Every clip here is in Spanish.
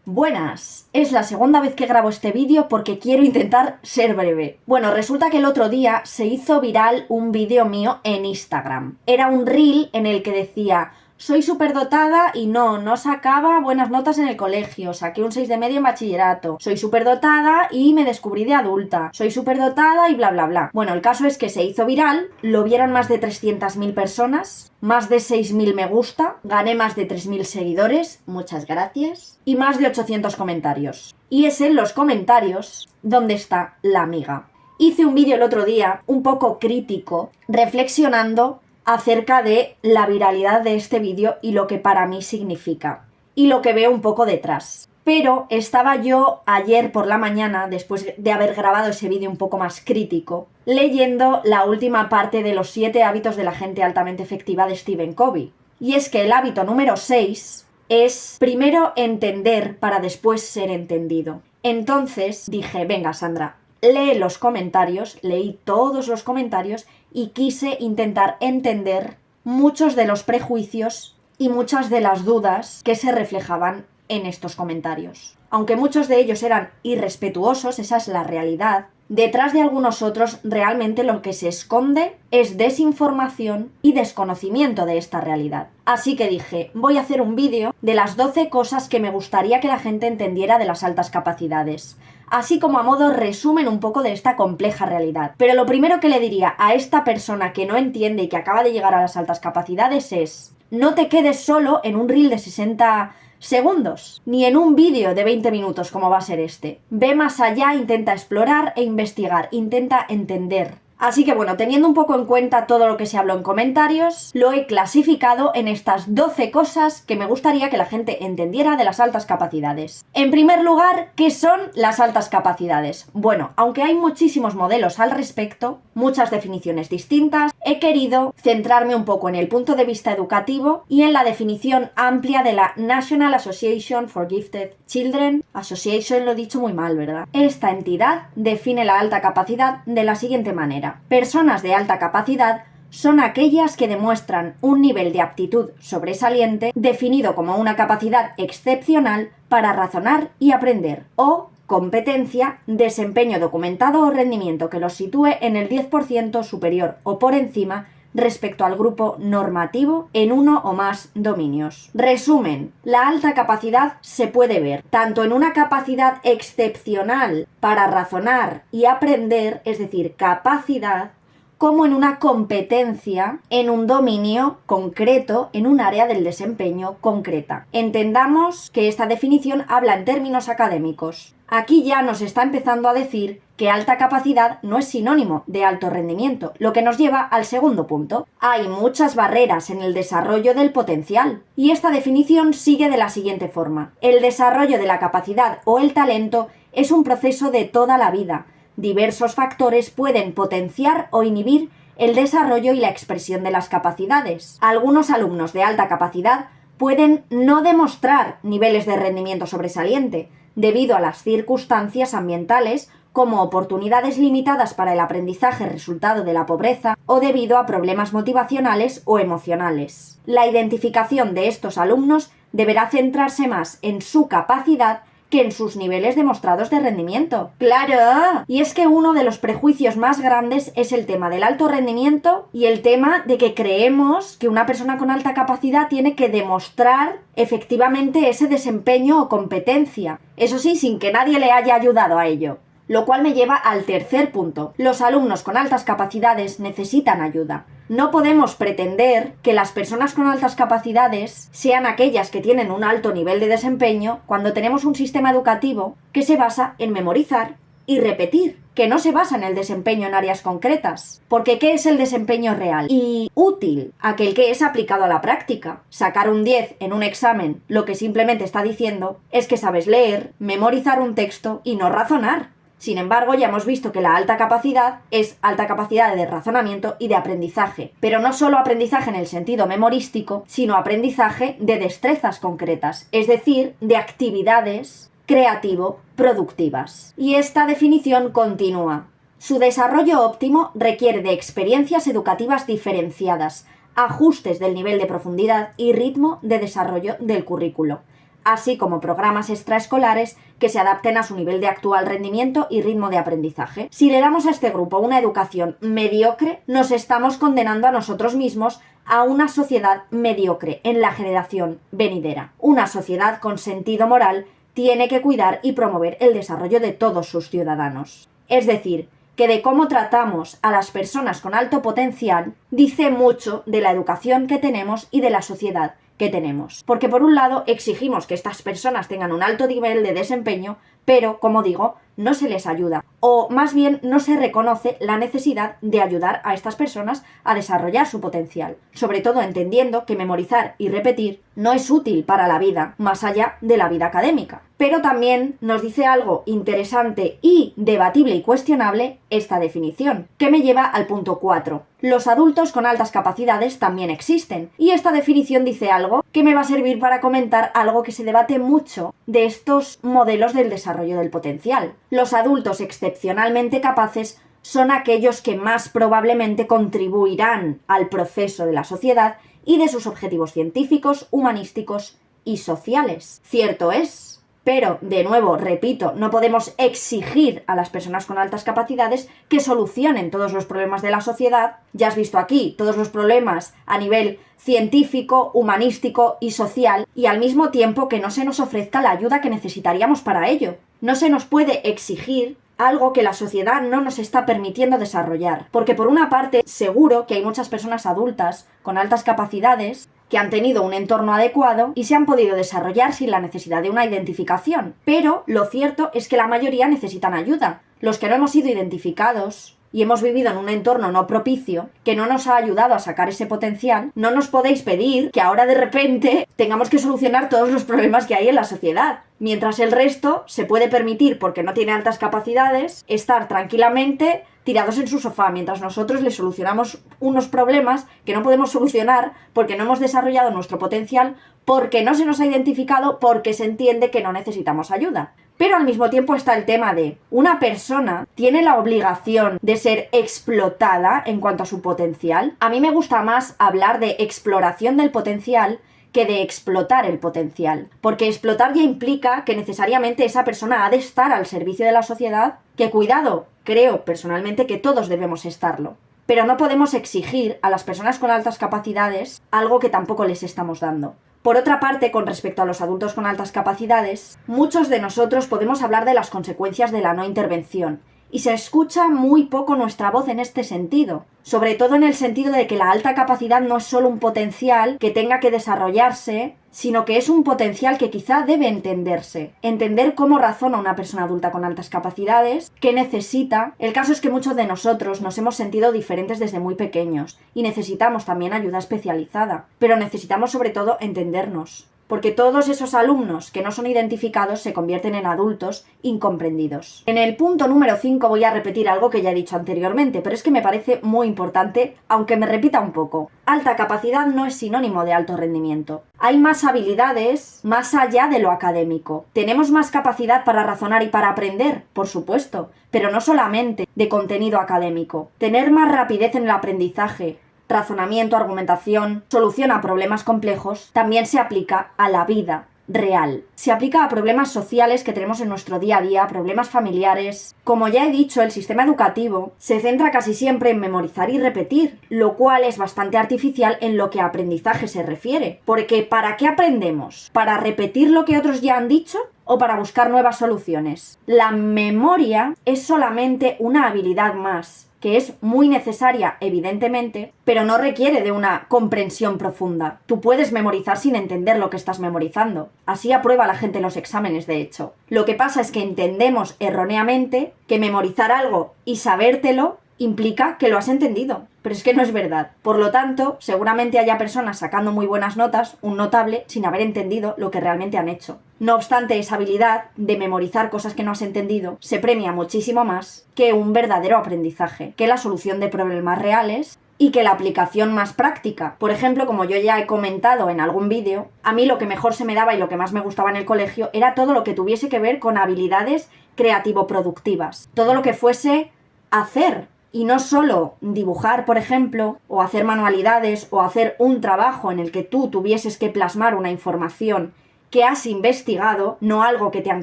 Buenas, es la segunda vez que grabo este vídeo porque quiero intentar ser breve. Bueno, resulta que el otro día se hizo viral un vídeo mío en Instagram. Era un reel en el que decía: soy superdotada y no sacaba buenas notas en el colegio, saqué un 6 de media en bachillerato, soy superdotada y me descubrí de adulta, soy superdotada y bla bla bla. Bueno, el caso es que se hizo viral, lo vieron más de 300.000 personas, más de 6.000 me gusta, gané más de 3.000 seguidores, muchas gracias, y más de 800 comentarios. Y es en los comentarios donde está la amiga. Hice un vídeo el otro día un poco crítico, reflexionando acerca de la viralidad de este vídeo y lo que para mí significa, y lo que veo un poco detrás. Pero estaba yo ayer por la mañana, después de haber grabado ese vídeo un poco más crítico, leyendo la última parte de los 7 hábitos de la gente altamente efectiva de Stephen Covey. Y es que el hábito número 6 es primero entender para después ser entendido. Entonces dije, venga Sandra, lee los comentarios, leí todos los comentarios y quise intentar entender muchos de los prejuicios y muchas de las dudas que se reflejaban en estos comentarios. Aunque muchos de ellos eran irrespetuosos, esa es la realidad, detrás de algunos otros realmente lo que se esconde es desinformación y desconocimiento de esta realidad. Así que dije, voy a hacer un vídeo de las 12 cosas que me gustaría que la gente entendiera de las altas capacidades, así como a modo resumen un poco de esta compleja realidad. Pero lo primero que le diría a esta persona que no entiende y que acaba de llegar a las altas capacidades es: no te quedes solo en un reel de 60 segundos, ni en un vídeo de 20 minutos como va a ser este. Ve más allá, intenta explorar e investigar, intenta entender. Así que bueno, teniendo un poco en cuenta todo lo que se habló en comentarios, lo he clasificado en estas 12 cosas que me gustaría que la gente entendiera de las altas capacidades. En primer lugar, ¿qué son las altas capacidades? Bueno, aunque hay muchísimos modelos al respecto, muchas definiciones distintas, he querido centrarme un poco en el punto de vista educativo y en la definición amplia de la National Association for Gifted Children. Association lo he dicho muy mal, ¿verdad? Esta entidad define la alta capacidad de la siguiente manera: personas de alta capacidad son aquellas que demuestran un nivel de aptitud sobresaliente definido como una capacidad excepcional para razonar y aprender, o competencia, desempeño documentado o rendimiento que los sitúe en el 10% superior o por encima respecto al grupo normativo en uno o más dominios. Resumen, la alta capacidad se puede ver tanto en una capacidad excepcional para razonar y aprender, es decir, capacidad, como en una competencia en un dominio concreto, en un área del desempeño concreta. Entendamos que esta definición habla en términos académicos. Aquí ya nos está empezando a decir que alta capacidad no es sinónimo de alto rendimiento, lo que nos lleva al segundo punto. Hay muchas barreras en el desarrollo del potencial, y esta definición sigue de la siguiente forma: el desarrollo de la capacidad o el talento es un proceso de toda la vida. Diversos factores pueden potenciar o inhibir el desarrollo y la expresión de las capacidades. Algunos alumnos de alta capacidad pueden no demostrar niveles de rendimiento sobresaliente debido a las circunstancias ambientales, como oportunidades limitadas para el aprendizaje resultado de la pobreza o debido a problemas motivacionales o emocionales. La identificación de estos alumnos deberá centrarse más en su capacidad que en sus niveles demostrados de rendimiento. ¡Claro! Y es que uno de los prejuicios más grandes es el tema del alto rendimiento y el tema de que creemos que una persona con alta capacidad tiene que demostrar efectivamente ese desempeño o competencia. Eso sí, sin que nadie le haya ayudado a ello. Lo cual me lleva al tercer punto. Los alumnos con altas capacidades necesitan ayuda. No podemos pretender que las personas con altas capacidades sean aquellas que tienen un alto nivel de desempeño cuando tenemos un sistema educativo que se basa en memorizar y repetir, que no se basa en el desempeño en áreas concretas. Porque ¿qué es el desempeño real y útil? Aquel que es aplicado a la práctica. Sacar un 10 en un examen lo que simplemente está diciendo es que sabes leer, memorizar un texto y no razonar. Sin embargo, ya hemos visto que la alta capacidad es alta capacidad de razonamiento y de aprendizaje. Pero no solo aprendizaje en el sentido memorístico, sino aprendizaje de destrezas concretas, es decir, de actividades creativo-productivas. Y esta definición continúa. Su desarrollo óptimo requiere de experiencias educativas diferenciadas, ajustes del nivel de profundidad y ritmo de desarrollo del currículo. así como programas extraescolares que se adapten a su nivel de actual rendimiento y ritmo de aprendizaje. Si le damos a este grupo una educación mediocre, nos estamos condenando a nosotros mismos a una sociedad mediocre en la generación venidera. Una sociedad con sentido moral tiene que cuidar y promover el desarrollo de todos sus ciudadanos. Es decir, que de cómo tratamos a las personas con alto potencial dice mucho de la educación que tenemos y de la sociedad que tenemos. Porque por un lado exigimos que estas personas tengan un alto nivel de desempeño, pero, como digo, no se les ayuda. O más bien no se reconoce la necesidad de ayudar a estas personas a desarrollar su potencial. Sobre todo entendiendo que memorizar y repetir no es útil para la vida, más allá de la vida académica. Pero también nos dice algo interesante y debatible y cuestionable esta definición, que me lleva al punto 4. Los adultos con altas capacidades también existen. Y esta definición dice algo que me va a servir para comentar algo que se debate mucho de estos modelos del desarrollo del potencial. Los adultos excepcionalmente capaces son aquellos que más probablemente contribuirán al progreso de la sociedad y de sus objetivos científicos, humanísticos y sociales. Cierto es. Pero, de nuevo, repito, no podemos exigir a las personas con altas capacidades que solucionen todos los problemas de la sociedad. Ya has visto aquí todos los problemas a nivel científico, humanístico y social, y al mismo tiempo que no se nos ofrezca la ayuda que necesitaríamos para ello. No se nos puede exigir algo que la sociedad no nos está permitiendo desarrollar. Porque por una parte, seguro que hay muchas personas adultas con altas capacidades que han tenido un entorno adecuado y se han podido desarrollar sin la necesidad de una identificación. Pero lo cierto es que la mayoría necesitan ayuda. Los que no hemos sido identificados y hemos vivido en un entorno no propicio, que no nos ha ayudado a sacar ese potencial, no nos podéis pedir que ahora de repente tengamos que solucionar todos los problemas que hay en la sociedad. Mientras el resto se puede permitir, porque no tiene altas capacidades, estar tranquilamente tirados en su sofá, mientras nosotros les solucionamos unos problemas que no podemos solucionar porque no hemos desarrollado nuestro potencial, porque no se nos ha identificado, porque se entiende que no necesitamos ayuda. Pero al mismo tiempo está el tema de una persona tiene la obligación de ser explotada en cuanto a su potencial. A mí me gusta más hablar de exploración del potencial que de explotar el potencial. Porque explotar ya implica que necesariamente esa persona ha de estar al servicio de la sociedad, que cuidado, creo personalmente que todos debemos estarlo. Pero no podemos exigir a las personas con altas capacidades algo que tampoco les estamos dando. Por otra parte, con respecto a los adultos con altas capacidades, muchos de nosotros podemos hablar de las consecuencias de la no intervención. Y se escucha muy poco nuestra voz en este sentido. Sobre todo en el sentido de que la alta capacidad no es solo un potencial que tenga que desarrollarse, sino que es un potencial que quizá debe entenderse. Entender cómo razona una persona adulta con altas capacidades, qué necesita. El caso es que muchos de nosotros nos hemos sentido diferentes desde muy pequeños y necesitamos también ayuda especializada. Pero necesitamos sobre todo entendernos. Porque todos esos alumnos que no son identificados se convierten en adultos incomprendidos. En el punto número 5 voy a repetir algo que ya he dicho anteriormente, pero es que me parece muy importante, aunque me repita un poco. Alta capacidad no es sinónimo de alto rendimiento. Hay más habilidades más allá de lo académico. Tenemos más capacidad para razonar y para aprender, por supuesto, pero no solamente de contenido académico. Tener más rapidez en el aprendizaje, razonamiento, argumentación, solución a problemas complejos, también se aplica a la vida real. Se aplica a problemas sociales que tenemos en nuestro día a día, problemas familiares. Como ya he dicho, el sistema educativo se centra casi siempre en memorizar y repetir, lo cual es bastante artificial en lo que a aprendizaje se refiere. Porque ¿para qué aprendemos? ¿Para repetir lo que otros ya han dicho? ¿O para buscar nuevas soluciones? La memoria es solamente una habilidad más, que es muy necesaria, evidentemente, pero no requiere de una comprensión profunda. Tú puedes memorizar sin entender lo que estás memorizando. Así aprueba la gente los exámenes, de hecho. Lo que pasa es que entendemos erróneamente que memorizar algo y sabértelo implica que lo has entendido. Pero es que no es verdad. Por lo tanto, seguramente haya personas sacando muy buenas notas, un notable, sin haber entendido lo que realmente han hecho. No obstante, esa habilidad de memorizar cosas que no has entendido se premia muchísimo más que un verdadero aprendizaje, que la solución de problemas reales y que la aplicación más práctica. Por ejemplo, como yo ya he comentado en algún vídeo, a mí lo que mejor se me daba y lo que más me gustaba en el colegio era todo lo que tuviese que ver con habilidades creativo-productivas. Todo lo que fuese hacer. Y no solo dibujar, por ejemplo, o hacer manualidades, o hacer un trabajo en el que tú tuvieses que plasmar una información que has investigado, no algo que te han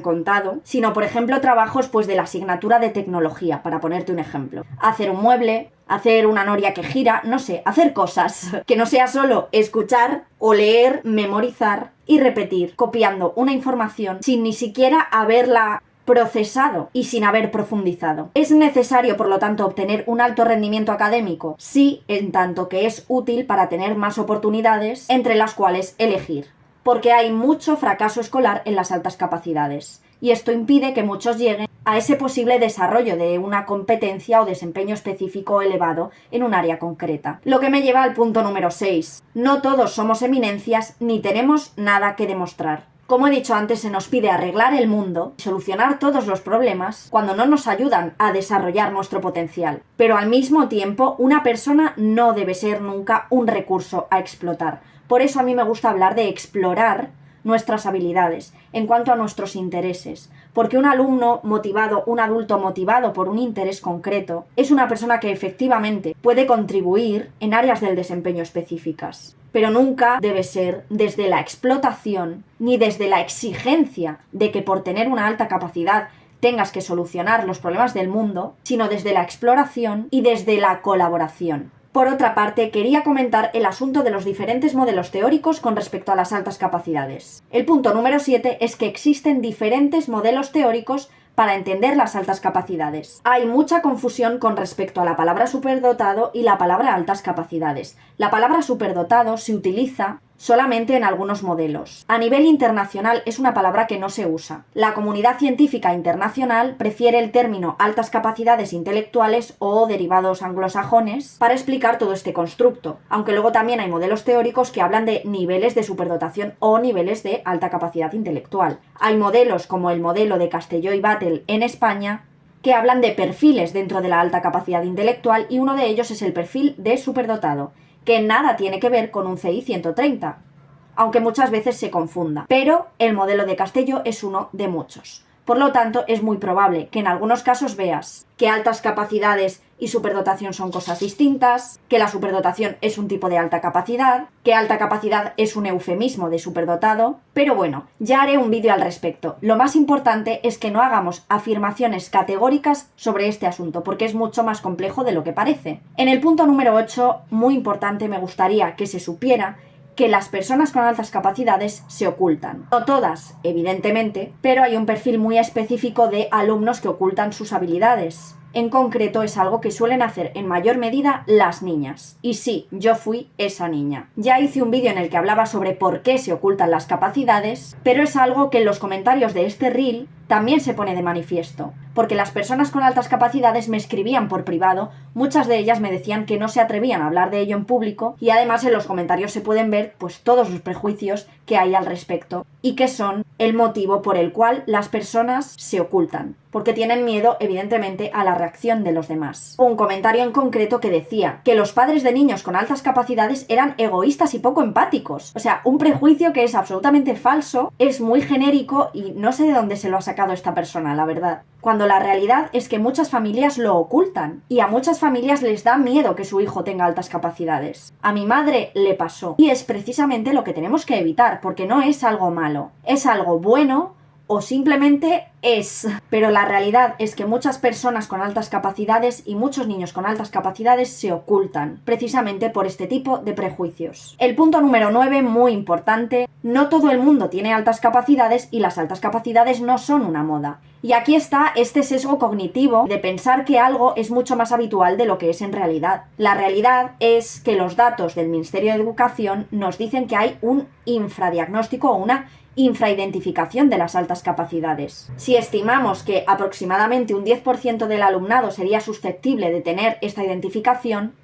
contado, sino por ejemplo trabajos pues de la asignatura de tecnología, para ponerte un ejemplo. Hacer un mueble, hacer una noria que gira, no sé, hacer cosas. Que no sea solo escuchar o leer, memorizar y repetir, copiando una información sin ni siquiera haberla procesado y sin haber profundizado. ¿Es necesario, por lo tanto, obtener un alto rendimiento académico? Sí, en tanto que es útil para tener más oportunidades entre las cuales elegir. Porque hay mucho fracaso escolar en las altas capacidades. Y esto impide que muchos lleguen a ese posible desarrollo de una competencia o desempeño específico elevado en un área concreta. Lo que me lleva al punto número 6. No todos somos eminencias ni tenemos nada que demostrar. Como he dicho antes, se nos pide arreglar el mundo y solucionar todos los problemas cuando no nos ayudan a desarrollar nuestro potencial. Pero al mismo tiempo, una persona no debe ser nunca un recurso a explotar. Por eso a mí me gusta hablar de explorar nuestras habilidades en cuanto a nuestros intereses. Porque un alumno motivado, un adulto motivado por un interés concreto, es una persona que efectivamente puede contribuir en áreas del desempeño específicas. Pero nunca debe ser desde la explotación ni desde la exigencia de que por tener una alta capacidad tengas que solucionar los problemas del mundo, sino desde la exploración y desde la colaboración. Por otra parte, quería comentar el asunto de los diferentes modelos teóricos con respecto a las altas capacidades. El punto número 7 es que existen diferentes modelos teóricos para entender las altas capacidades. Hay mucha confusión con respecto a la palabra superdotado y la palabra altas capacidades. La palabra superdotado se utiliza solamente en algunos modelos. A nivel internacional es una palabra que no se usa. La comunidad científica internacional prefiere el término altas capacidades intelectuales o derivados anglosajones para explicar todo este constructo, aunque luego también hay modelos teóricos que hablan de niveles de superdotación o niveles de alta capacidad intelectual. Hay modelos como el modelo de Castelló y Battle en España que hablan de perfiles dentro de la alta capacidad intelectual y uno de ellos es el perfil de superdotado, que nada tiene que ver con un CI 130, aunque muchas veces se confunda. Pero el modelo de Castelló es uno de muchos. Por lo tanto, es muy probable que en algunos casos veas que altas capacidades y superdotación son cosas distintas, que la superdotación es un tipo de alta capacidad, que alta capacidad es un eufemismo de superdotado, pero bueno, ya haré un vídeo al respecto. Lo más importante es que no hagamos afirmaciones categóricas sobre este asunto, porque es mucho más complejo de lo que parece. En el punto número 8, muy importante, me gustaría que se supiera que las personas con altas capacidades se ocultan. No todas, evidentemente, pero hay un perfil muy específico de alumnos que ocultan sus habilidades. En concreto es algo que suelen hacer en mayor medida las niñas. Y sí, yo fui esa niña. Ya hice un vídeo en el que hablaba sobre por qué se ocultan las capacidades, pero es algo que en los comentarios de este reel también se pone de manifiesto. Porque las personas con altas capacidades me escribían por privado, muchas de ellas me decían que no se atrevían a hablar de ello en público y además en los comentarios se pueden ver pues todos los prejuicios que hay al respecto y que son el motivo por el cual las personas se ocultan. Porque tienen miedo, evidentemente, a la reacción de los demás. Un comentario en concreto que decía que los padres de niños con altas capacidades eran egoístas y poco empáticos. O sea, un prejuicio que es absolutamente falso, es muy genérico y no sé de dónde se lo ha sacado esta persona, la verdad. Cuando la realidad es que muchas familias lo ocultan y a muchas familias les da miedo que su hijo tenga altas capacidades. A mi madre le pasó y es precisamente lo que tenemos que evitar, porque no es algo malo, es algo bueno o simplemente es. Pero la realidad es que muchas personas con altas capacidades y muchos niños con altas capacidades se ocultan, precisamente por este tipo de prejuicios. El punto número 9, muy importante, no todo el mundo tiene altas capacidades y las altas capacidades no son una moda. Y aquí está este sesgo cognitivo de pensar que algo es mucho más habitual de lo que es en realidad. La realidad es que los datos del Ministerio de Educación nos dicen que hay un infradiagnóstico o una infraidentificación de las altas capacidades. Si estimamos que aproximadamente un 10% del alumnado sería susceptible de tener esta identificación,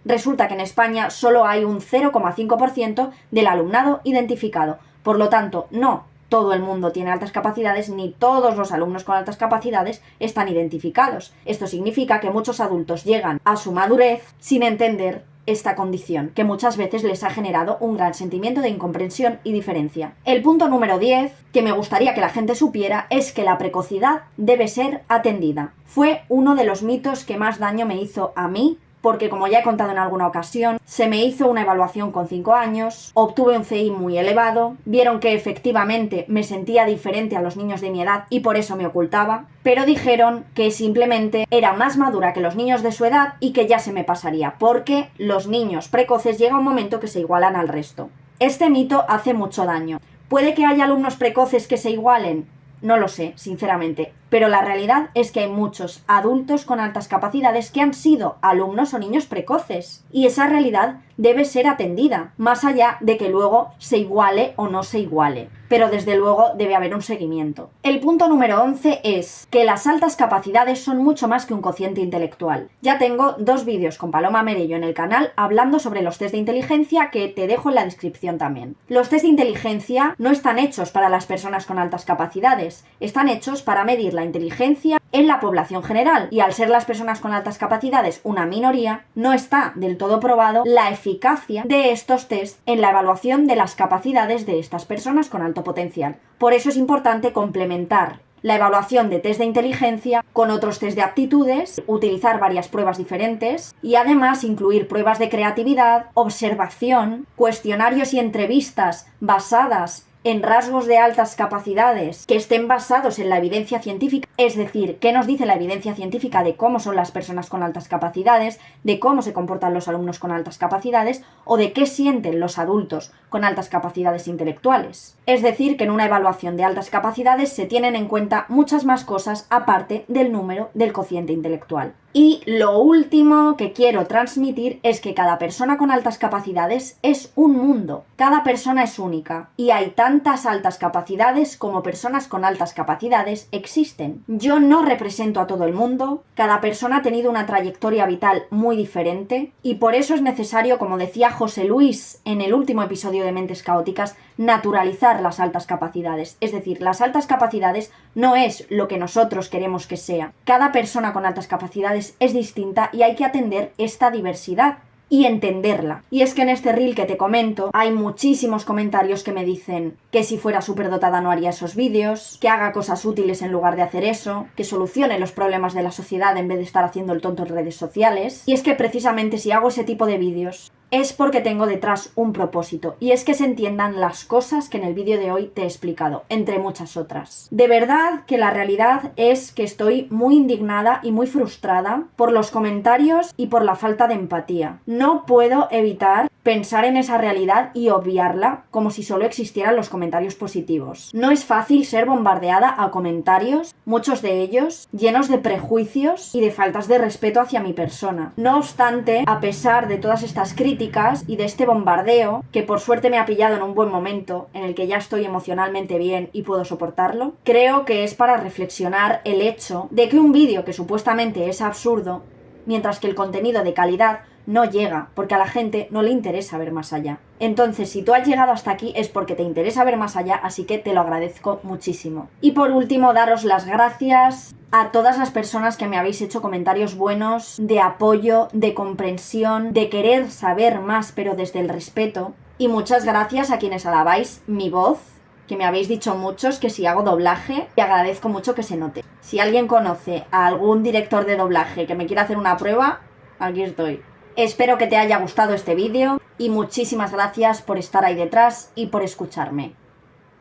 resulta que en España solo hay un 0,5% del alumnado identificado. Por lo tanto, no todo el mundo tiene altas capacidades ni todos los alumnos con altas capacidades están identificados. Esto significa que muchos adultos llegan a su madurez sin entender esta condición, que muchas veces les ha generado un gran sentimiento de incomprensión y diferencia. El punto número 10, que me gustaría que la gente supiera, es que la precocidad debe ser atendida. Fue uno de los mitos que más daño me hizo a mí porque como ya he contado en alguna ocasión, se me hizo una evaluación con 5 años, obtuve un CI muy elevado, vieron que efectivamente me sentía diferente a los niños de mi edad y por eso me ocultaba, pero dijeron que simplemente era más madura que los niños de su edad y que ya se me pasaría, porque los niños precoces llega un momento que se igualan al resto. Este mito hace mucho daño. ¿Puede que haya alumnos precoces que se igualen? No lo sé, sinceramente, pero la realidad es que hay muchos adultos con altas capacidades que han sido alumnos o niños precoces, y esa realidad debe ser atendida, más allá de que luego se iguale o no se iguale. Pero desde luego debe haber un seguimiento. El punto número 11 es que las altas capacidades son mucho más que un cociente intelectual. Ya tengo 2 vídeos con Paloma Merello en el canal hablando sobre los test de inteligencia que te dejo en la descripción también. Los test de inteligencia no están hechos para las personas con altas capacidades, están hechos para medir la inteligencia en la población general, y al ser las personas con altas capacidades una minoría, no está del todo probado la eficacia de estos test en la evaluación de las capacidades de estas personas con alto potencial. Por eso es importante complementar la evaluación de test de inteligencia con otros test de aptitudes, utilizar varias pruebas diferentes y además incluir pruebas de creatividad, observación, cuestionarios y entrevistas basadas en rasgos de altas capacidades que estén basados en la evidencia científica, es decir, qué nos dice la evidencia científica de cómo son las personas con altas capacidades, de cómo se comportan los alumnos con altas capacidades o de qué sienten los adultos con altas capacidades intelectuales. Es decir, que en una evaluación de altas capacidades se tienen en cuenta muchas más cosas aparte del número del cociente intelectual. Y lo último que quiero transmitir es que cada persona con altas capacidades es un mundo. Cada persona es única y hay tantas altas capacidades como personas con altas capacidades existen. Yo no represento a todo el mundo, cada persona ha tenido una trayectoria vital muy diferente y por eso es necesario, como decía José Luis en el último episodio de Mentes Caóticas, naturalizar las altas capacidades. Es decir, las altas capacidades no es lo que nosotros queremos que sea. Cada persona con altas capacidades es distinta y hay que atender esta diversidad y entenderla. Y es que en este reel que te comento hay muchísimos comentarios que me dicen que si fuera superdotada no haría esos vídeos, que haga cosas útiles en lugar de hacer eso, que solucione los problemas de la sociedad en vez de estar haciendo el tonto en redes sociales. Y es que precisamente si hago ese tipo de vídeos es porque tengo detrás un propósito, y es que se entiendan las cosas que en el vídeo de hoy te he explicado, entre muchas otras. De verdad que la realidad es que estoy muy indignada y muy frustrada por los comentarios y por la falta de empatía. No puedo evitar pensar en esa realidad y obviarla como si solo existieran los comentarios positivos. No es fácil ser bombardeada a comentarios, muchos de ellos llenos de prejuicios y de faltas de respeto hacia mi persona. No obstante, a pesar de todas estas críticas y de este bombardeo, que por suerte me ha pillado en un buen momento, en el que ya estoy emocionalmente bien y puedo soportarlo, creo que es para reflexionar el hecho de que un vídeo que supuestamente es absurdo, mientras que el contenido de calidad no llega, porque a la gente no le interesa ver más allá. Entonces, si tú has llegado hasta aquí es porque te interesa ver más allá, así que te lo agradezco muchísimo. Y por último, daros las gracias a todas las personas que me habéis hecho comentarios buenos, de apoyo, de comprensión, de querer saber más, pero desde el respeto. Y muchas gracias a quienes alabáis mi voz, que me habéis dicho muchos que si hago doblaje, y agradezco mucho que se note. Si alguien conoce a algún director de doblaje que me quiera hacer una prueba, aquí estoy. Espero que te haya gustado este vídeo y muchísimas gracias por estar ahí detrás y por escucharme.